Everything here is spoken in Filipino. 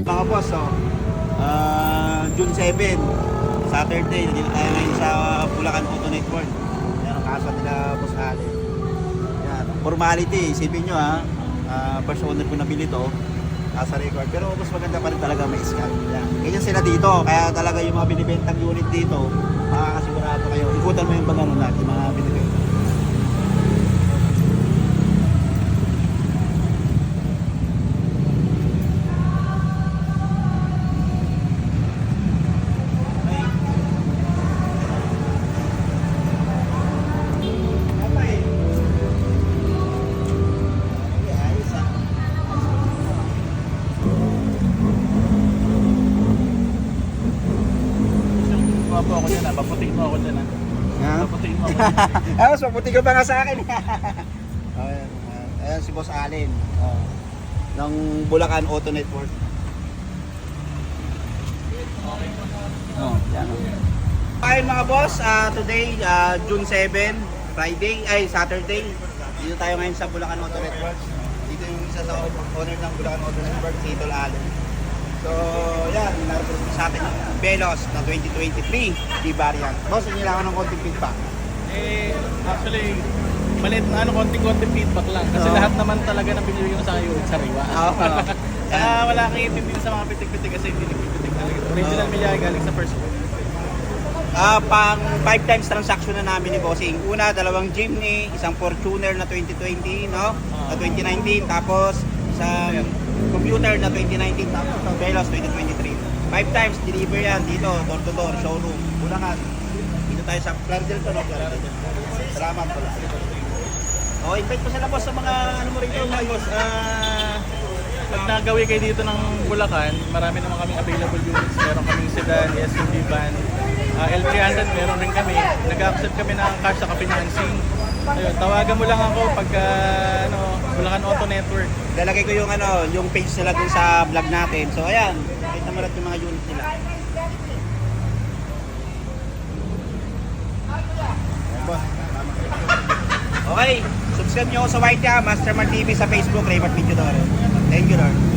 Mga boss, June 7, Saturday, nandito tayo ngayon sa Bulacan Auto Network. Yan ang kasa nila Boss Ali. Yan, formality, isipin nyo first owner ko nabili to, nasa record. Pero mas maganda pa rin talaga may scan. Yan. Ganyan sila dito, kaya talaga yung mga binibentang unit dito, makakasigurado kayo. Ikutan mo yung bagano natin, yung mga binibentang. Po ako dyan, paputiin mo ako dyan. Paputiin mo ako dyan. Mas maputi ka pa nga sa akin. Ayan si Boss Allen ng Bulacan Auto Network. Yan. Ayun mga boss, today June 7, Saturday. Dito tayo ngayon sa Bulacan Auto Network. Dito yung isa sa owner ng Bulacan Auto Network, si Idol Allen. So, yan, naroon sa atin yung Velos na 2023 D-Variant. Boss, hindi lang ako ng konting feedback. Actually, maliit na konting feedback lang. Kasi lahat naman talaga na binibigyan ko sa kayo, sariwa. Wala kang itindihin sa mga pitik-pitik kasi hindi nagpipitik talaga. Original Milyay galing sa first one. Pang 5 times transaction na namin ni Bossing. Una, 2 Jimny, isang Fortuner na 2020, no? Na 2019, tapos isang computer na 2019, tapos sa Velos 2023. 5 times deliver yan dito, door to door, showroom, Bulacan. Dito tayo sa Clarendel to, no? Clarendel. Salamat pala. Invite ko sila boss sa mga ano mo rito, mga boss. Pag nagawi kayo dito ng Bulacan, marami naman kaming available units. Meron kaming sedan, SUV van, L300 meron rin kami. Nag-accept kami ng cash sa financing. Ayun, tawagan mo lang ako pagka Bulacan Auto Network. Lalagay ko yung page nila dun sa vlog natin. So ayan, nakita mo rin yung mga units nila. Okay, subscribe nyo ako sa YT Masterman TV sa Facebook, Raymart Video Doro. Thank you Lord.